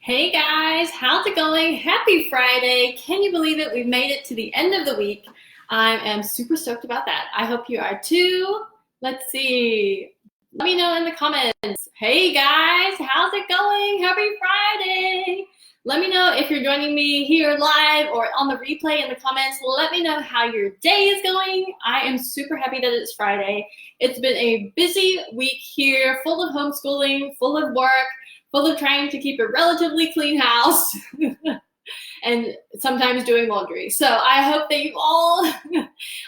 Hey guys, how's it going? Happy Friday. Can you believe it? We've made it to the end of the week. I am super stoked about that. I hope you are too. Let's see. Let me know in the comments. Hey guys, how's it going? Happy Friday. Let me know if you're joining me here live or on the replay in the comments. Let me know how your day is going. I am super happy that it's Friday. It's been a busy week here, full of homeschooling, full of work, full of trying to keep a relatively clean house and sometimes doing laundry. So I hope that you all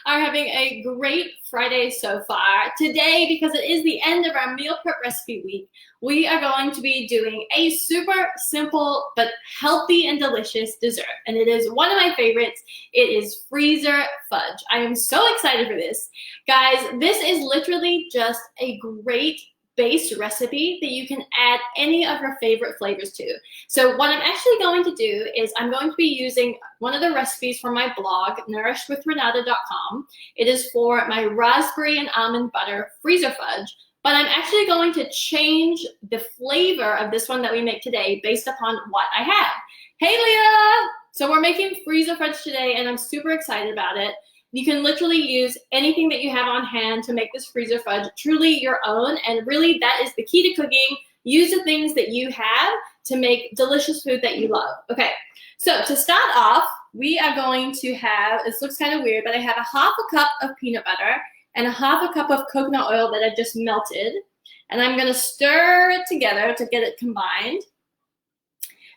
are having a great Friday so far. Today, because it is the end of our meal prep recipe week, we are going to be doing a super simple but healthy and delicious dessert. And it is one of my favorites. It is freezer fudge. I am so excited for this. Guys, this is literally just a great base recipe that you can add any of your favorite flavors to. So what I'm actually going to do is I'm going to be using one of the recipes from my blog, nourishwithrenata.com. It is for my raspberry and almond butter freezer fudge, but I'm actually going to change the flavor of this one that we make today based upon what I have. Hey Leah! So we're making freezer fudge today and I'm super excited about it. You can literally use anything that you have on hand to make this freezer fudge truly your own. And really, that is the key to cooking. Use the things that you have to make delicious food that you love. Okay, so to start off, we are going to have, this looks kind of weird, but I have a half a cup of peanut butter and a half a cup of coconut oil that I just melted. And I'm going to stir it together to get it combined.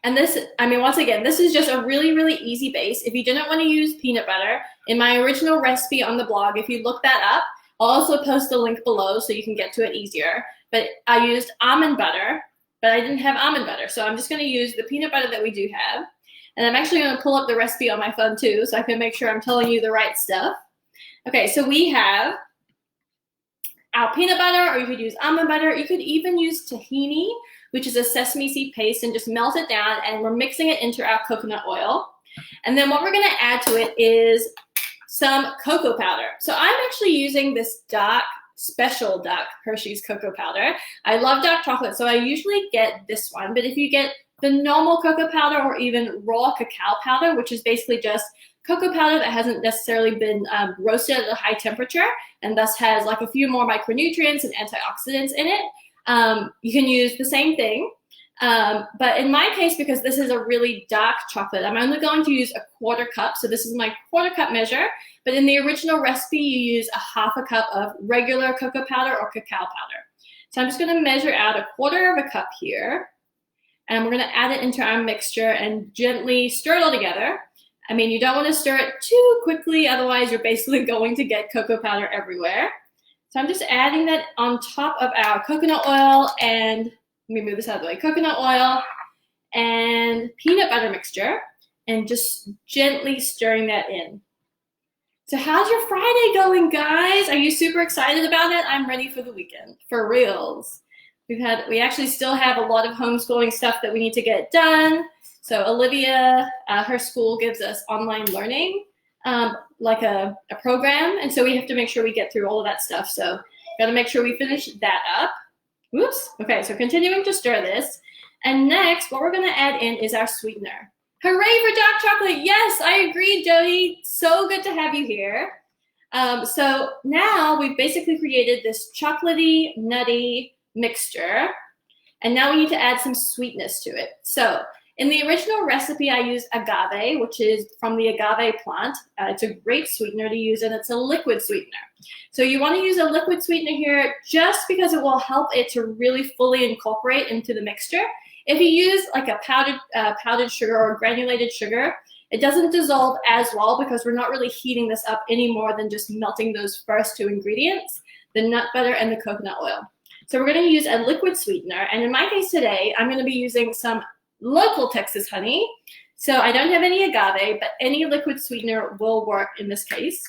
And this, once again, this is just a really, really easy base. If you didn't want to use peanut butter, in my original recipe on the blog, if you look that up, I'll also post the link below so you can get to it easier. But I used almond butter, but I didn't have almond butter. So I'm just going to use the peanut butter that we do have. And I'm actually going to pull up the recipe on my phone too, so I can make sure I'm telling you the right stuff. Okay, so we have our peanut butter, or you could use almond butter. You could even use tahini, which is a sesame seed paste, and just melt it down, and we're mixing it into our coconut oil. And then what we're going to add to it is some cocoa powder. So I'm actually using this dark, special dark Hershey's cocoa powder. I love dark chocolate, so I usually get this one. But if you get the normal cocoa powder or even raw cacao powder, which is basically just cocoa powder that hasn't necessarily been roasted at a high temperature and thus has like a few more micronutrients and antioxidants in it, you can use the same thing. But in my case, because this is a really dark chocolate, I'm only going to use a quarter cup. So this is my quarter cup measure. But in the original recipe, you use a half a cup of regular cocoa powder or cacao powder. So I'm just going to measure out a quarter of a cup here. And we're going to add it into our mixture and gently stir it all together. You don't want to stir it too quickly, otherwise you're basically going to get cocoa powder everywhere. So I'm just adding that on top of our coconut oil and let me move this out of the way. Coconut oil and peanut butter mixture and just gently stirring that in. So how's your Friday going, guys? Are you super excited about it? I'm ready for the weekend, for reals. We actually still have a lot of homeschooling stuff that we need to get done. So Olivia, her school gives us online learning, like a program. And so we have to make sure we get through all of that stuff. So got to make sure we finish that up. Whoops. Okay, so continuing to stir this. And next, what we're going to add in is our sweetener. Hooray for dark chocolate. Yes, I agree, Jody. So good to have you here. So now we've basically created this chocolatey, nutty mixture. And now we need to add some sweetness to it. So in the original recipe, I used agave, which is from the agave plant. It's a great sweetener to use, and it's a liquid sweetener. So you want to use a liquid sweetener here just because it will help it to really fully incorporate into the mixture. If you use like a powdered sugar or granulated sugar, it doesn't dissolve as well because we're not really heating this up any more than just melting those first two ingredients, the nut butter and the coconut oil. So we're going to use a liquid sweetener, and in my case today, I'm going to be using some local Texas honey. So I don't have any agave, but any liquid sweetener will work in this case.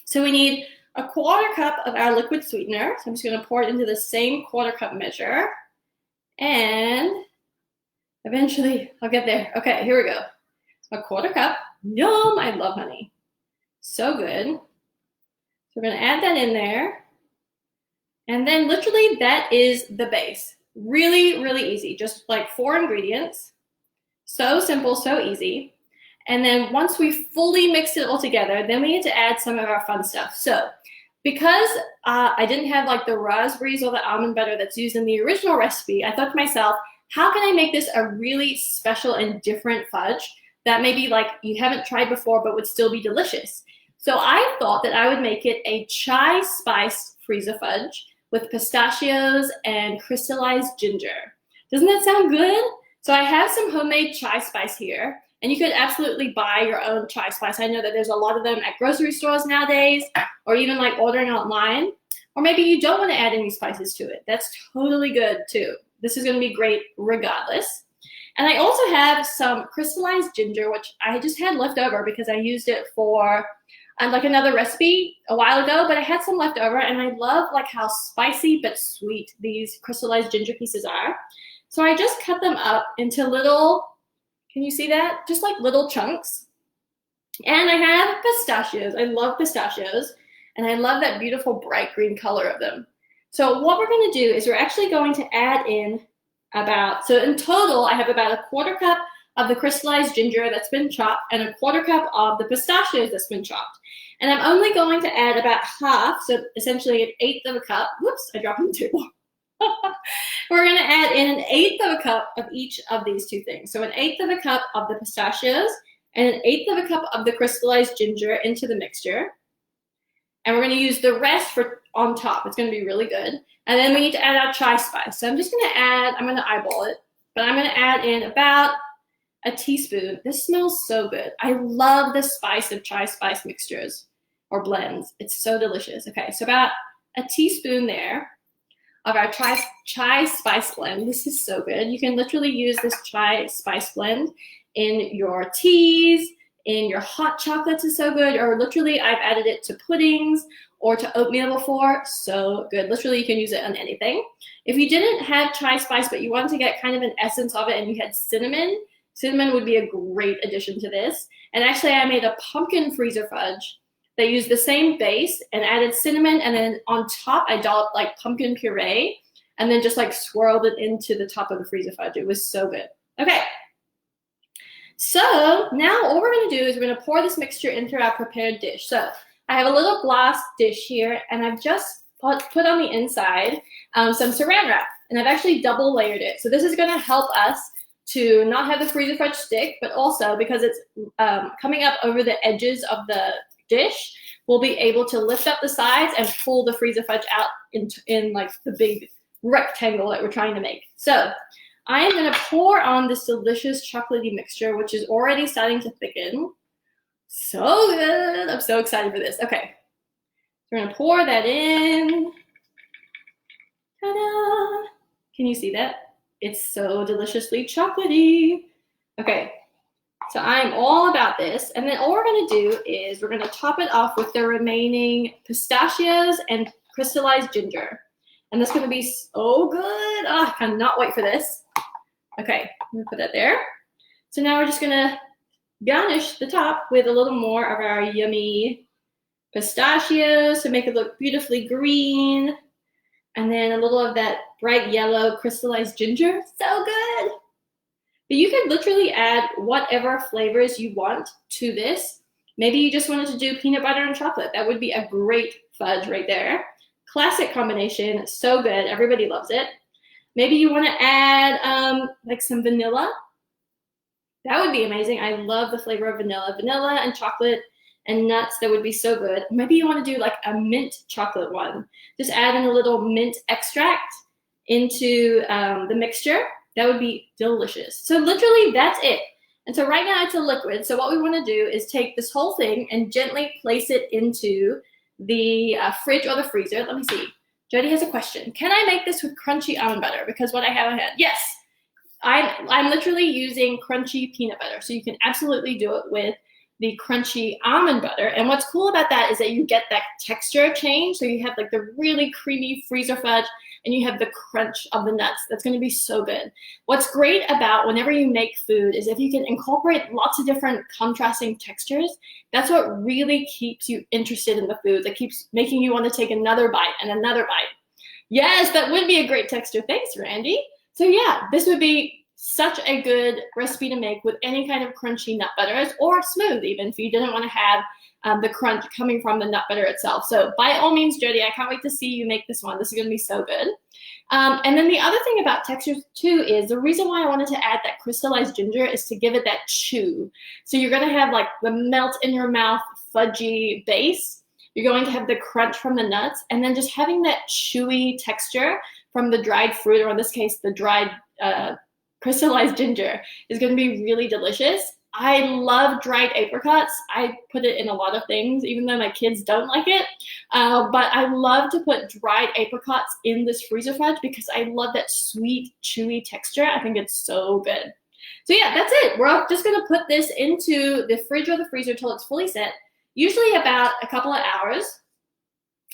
So we need a quarter cup of our liquid sweetener. So I'm just going to pour it into the same quarter cup measure. And eventually I'll get there. Okay, here we go. A quarter cup. Yum, I love honey. So good. So we're going to add that in there. And then literally that is the base. Really, really easy. Just like 4 ingredients. So simple, so easy. And then once we fully mix it all together, then we need to add some of our fun stuff. So because I didn't have like the raspberries or the almond butter that's used in the original recipe, I thought to myself, how can I make this a really special and different fudge that maybe like you haven't tried before but would still be delicious? So I thought that I would make it a chai spice freezer fudge with pistachios and crystallized ginger. Doesn't that sound good? So I have some homemade chai spice here, and you could absolutely buy your own chai spice. I know that there's a lot of them at grocery stores nowadays, or even like ordering online. Or maybe you don't want to add any spices to it. That's totally good too. This is going to be great regardless. And I also have some crystallized ginger, which I just had left over because I used it for like another recipe a while ago, but I had some left over, and I love like how spicy but sweet these crystallized ginger pieces are. So I just cut them up into little, can you see that? Just like little chunks. And I have pistachios. I love pistachios, and I love that beautiful bright green color of them. So what we're going to do is we're actually going to add in so in total, I have about 1/4 cup of the crystallized ginger that's been chopped and 1/4 cup of the pistachios that's been chopped. And I'm only going to add about half, so essentially 1/8 of a cup. Whoops, I dropped the table. We're going to add in 1/8 of a cup of each of these two things. So 1/8 of a cup of the pistachios and 1/8 of a cup of the crystallized ginger into the mixture. And we're going to use the rest for on top. It's going to be really good. And then we need to add our chai spice. So I'm just going to I'm going to eyeball it, but I'm going to add in about a teaspoon. This smells so good. I love the spice of chai spice mixtures or blends. It's so delicious. Okay, so about a teaspoon there of our chai spice blend. This is so good. You can literally use this chai spice blend in your teas, in your hot chocolates is so good, or literally I've added it to puddings or to oatmeal before. So good. Literally you can use it on anything. If you didn't have chai spice but you wanted to get kind of an essence of it and you had cinnamon would be a great addition to this. And actually I made a pumpkin freezer fudge that used the same base and added cinnamon, and then on top I dolloped like pumpkin puree and then just like swirled it into the top of the freezer fudge. It was so good. Okay. So now all we're going to do is we're going to pour this mixture into our prepared dish. So I have a little glass dish here, and I've just put on the inside some saran wrap, and I've actually double layered it. So this is going to help us to not have the freezer fudge stick, but also because it's coming up over the edges of the dish, we'll be able to lift up the sides and pull the freezer fudge out in like the big rectangle that we're trying to make. So I am going to pour on this delicious chocolatey mixture, which is already starting to thicken. So good. I'm so excited for this. Okay. We're going to pour that in. Ta-da! Can you see that? It's so deliciously chocolatey. Okay. So I'm all about this. And then all we're going to do is we're going to top it off with the remaining pistachios and crystallized ginger. And that's going to be so good. Oh, I cannot wait for this. Okay, I'm going to put that there. So now we're just going to garnish the top with a little more of our yummy pistachios to make it look beautifully green. And then a little of that bright yellow crystallized ginger. So good. But you could literally add whatever flavors you want to this. Maybe you just wanted to do peanut butter and chocolate. That would be a great fudge right there. Classic combination, so good. Everybody loves it. Maybe you want to add like some vanilla. That would be amazing. I love the flavor of vanilla. Vanilla and chocolate and nuts, that would be so good. Maybe you want to do like a mint chocolate one. Just add in a little mint extract into the mixture. That would be delicious. So literally that's it. And so right now it's a liquid. So what we want to do is take this whole thing and gently place it into the fridge or the freezer. Let me see. Jody has a question. Can I make this with crunchy almond butter? Because what I have ahead. Yes, I'm literally using crunchy peanut butter. So you can absolutely do it with the crunchy almond butter. And what's cool about that is that you get that texture change. So you have like the really creamy freezer fudge and you have the crunch of the nuts. That's going to be so good. What's great about whenever you make food is if you can incorporate lots of different contrasting textures, that's what really keeps you interested in the food. That keeps making you want to take another bite and another bite. Yes, that would be a great texture. Thanks, Randy. So yeah, this would be such a good recipe to make with any kind of crunchy nut butters, or smooth even if you didn't want to have the crunch coming from the nut butter itself. So by all means, Jody, I can't wait to see you make this one. This is going to be so good. And then the other thing about textures too is the reason why I wanted to add that crystallized ginger is to give it that chew. So you're going to have like the melt in your mouth fudgy base. You're going to have the crunch from the nuts, and then just having that chewy texture from the dried fruit, or in this case, the dried crystallized ginger, is going to be really delicious. I love dried apricots. I put it in a lot of things, even though my kids don't like it. But I love to put dried apricots in this freezer fudge because I love that sweet, chewy texture. I think it's so good. So yeah, that's it. We're just going to put this into the fridge or the freezer till it's fully set, usually about a couple of hours.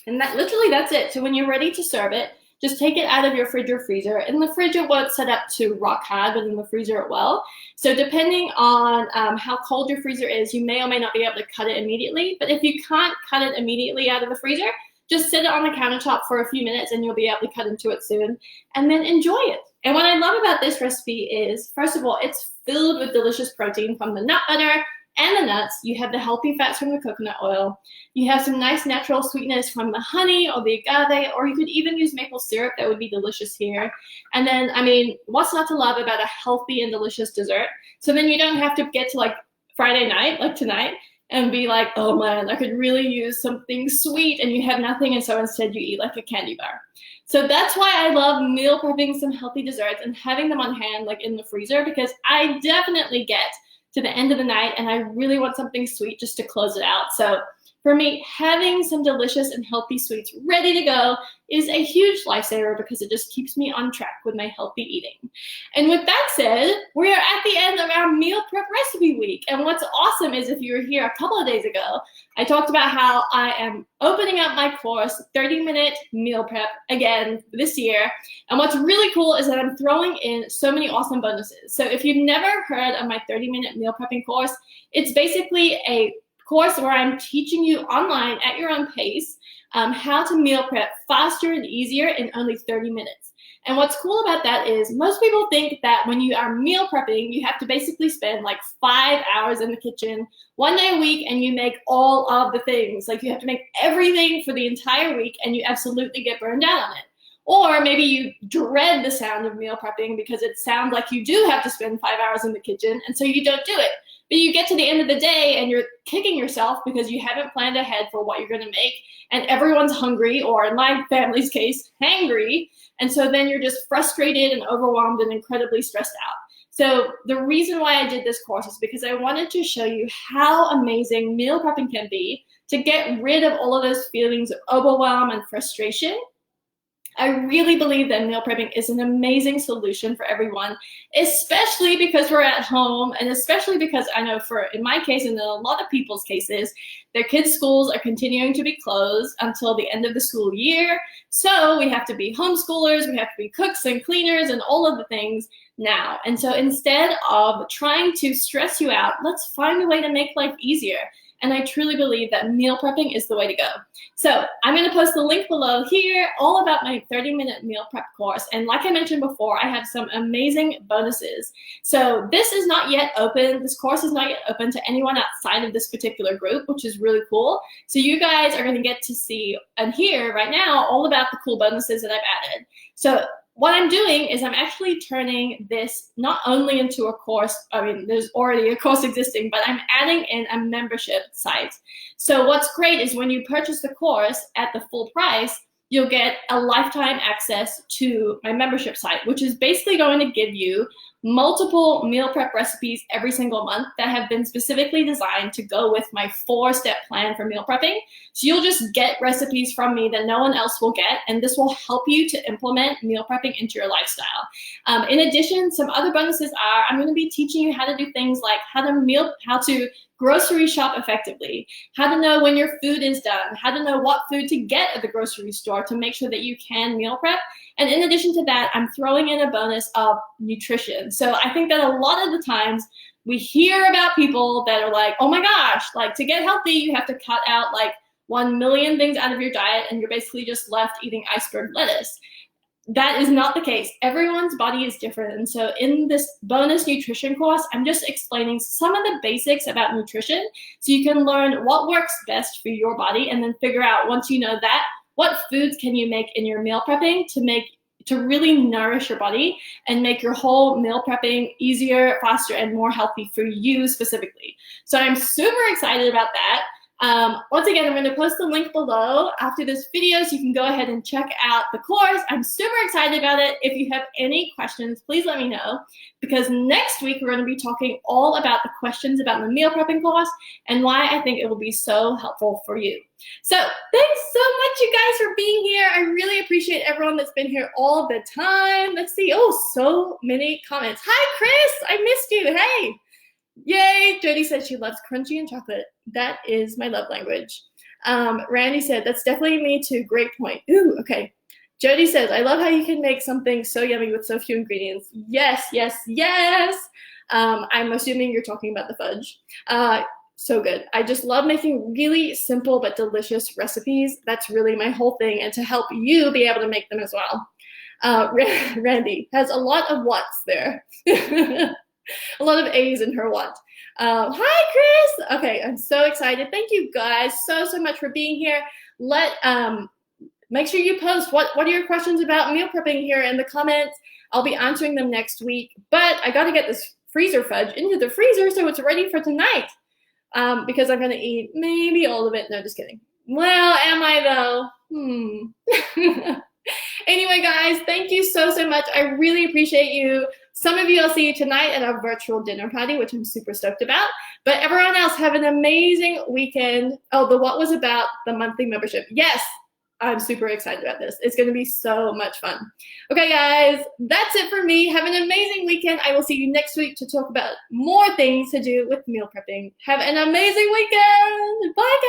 And that's it. So when you're ready to serve it, just take it out of your fridge or freezer. In the fridge, it won't set up to rock hard, but in the freezer, it will. So depending on how cold your freezer is, you may or may not be able to cut it immediately. But if you can't cut it immediately out of the freezer, just sit it on the countertop for a few minutes and you'll be able to cut into it soon, and then enjoy it. And what I love about this recipe is, first of all, it's filled with delicious protein from the nut butter and the nuts. You have the healthy fats from the coconut oil. You have some nice natural sweetness from the honey or the agave, or you could even use maple syrup. That would be delicious here. And then, I mean, what's not to love about a healthy and delicious dessert? So then you don't have to get to like Friday night, like tonight, and be like, oh man, I could really use something sweet, and you have nothing, and so instead you eat like a candy bar. So that's why I love meal prepping some healthy desserts and having them on hand, like in the freezer, because I definitely get to the end of the night and I really want something sweet just to close it out. So for me, having some delicious and healthy sweets ready to go is a huge lifesaver because it just keeps me on track with my healthy eating. And with that said, we are at the end of our meal prep recipe week. And what's awesome is, if you were here a couple of days ago, I talked about how I am opening up my course, 30-minute meal prep, again this year. And what's really cool is that I'm throwing in so many awesome bonuses. So if you've never heard of my 30-minute meal prepping course, it's basically a course where I'm teaching you online at your own pace how to meal prep faster and easier in only 30 minutes. And what's cool about that is most people think that when you are meal prepping, you have to basically spend like 5 hours in the kitchen 1 day a week and you make all of the things. Like you have to make everything for the entire week and you absolutely get burned out on it. Or maybe you dread the sound of meal prepping because it sounds like you do have to spend 5 hours in the kitchen, and so you don't do it. But you get to the end of the day and you're kicking yourself because you haven't planned ahead for what you're going to make, and everyone's hungry, or in my family's case, hangry. And so then you're just frustrated and overwhelmed and incredibly stressed out. So the reason why I did this course is because I wanted to show you how amazing meal prepping can be to get rid of all of those feelings of overwhelm and frustration. I really believe that meal prepping is an amazing solution for everyone, especially because we're at home, and especially because I know in my case and in a lot of people's cases, their kids' schools are continuing to be closed until the end of the school year. So we have to be homeschoolers, we have to be cooks and cleaners and all of the things now. And so instead of trying to stress you out, let's find a way to make life easier. And I truly believe that meal prepping is the way to go. So I'm going to post the link below here, all about my 30-minute meal prep course. And like I mentioned before, I have some amazing bonuses. So this is not yet open. This course is not yet open to anyone outside of this particular group, which is really cool. So you guys are going to get to see and hear right now all about the cool bonuses that I've added. So what I'm doing is I'm actually turning this not only into a course, I mean, there's already a course existing, but I'm adding in a membership site. So what's great is when you purchase the course at the full price, you'll get a lifetime access to my membership site, which is basically going to give you multiple meal prep recipes every single month that have been specifically designed to go with my 4-step plan for meal prepping. So you'll just get recipes from me that no one else will get, and this will help you to implement meal prepping into your lifestyle. In addition, some other bonuses are I'm going to be teaching you how to do things like how to grocery shop effectively, how to know when your food is done, how to know what food to get at the grocery store to make sure that you can meal prep. And in addition to that, I'm throwing in a bonus of nutrition. So I think that a lot of the times we hear about people that are like, oh my gosh, like to get healthy, you have to cut out like 1 million things out of your diet and you're basically just left eating iceberg lettuce. that is not the case. Everyone's body is different. And so in this bonus nutrition course, I'm just explaining some of the basics about nutrition so you can learn what works best for your body and then figure out, once you know that, what foods can you make in your meal prepping to really nourish your body and make your whole meal prepping easier, faster, and more healthy for you specifically. So I'm super excited about that. Once again, I'm going to post the link below after this video so you can go ahead and check out the course. I'm super excited about it. If you have any questions, please let me know, because next week we're going to be talking all about the questions about the meal prepping course and why I think it will be so helpful for you. So thanks so much, you guys, for being here. I really appreciate everyone that's been here all the time. Let's see. Oh, so many comments. Hi, Chris. I missed you. Hey. Yay. Jody said she loves crunchy and chocolate. That is my love language. Randy said, that's definitely me too. Great point. Ooh, okay. Jody says, I love how you can make something so yummy with so few ingredients. Yes, yes, yes. I'm assuming you're talking about the fudge. So good. I just love making really simple but delicious recipes. That's really my whole thing, and to help you be able to make them as well. Randy has a lot of what's there. A lot of A's in her what. Hi, Chris. Okay, I'm so excited. Thank you guys so much for being here. Make sure you post what are your questions about meal prepping here in the comments. I'll be answering them next week, but I got to get this freezer fudge into the freezer so it's ready for tonight, because I'm going to eat maybe all of it. No, just kidding. Well, am I though? Anyway, guys, thank you so much. I really appreciate you. Some of you, I'll see you tonight at our virtual dinner party, which I'm super stoked about. But everyone else, have an amazing weekend. Oh, the what was about the monthly membership. Yes, I'm super excited about this. It's going to be so much fun. Okay, guys, that's it for me. Have an amazing weekend. I will see you next week to talk about more things to do with meal prepping. Have an amazing weekend. Bye, guys.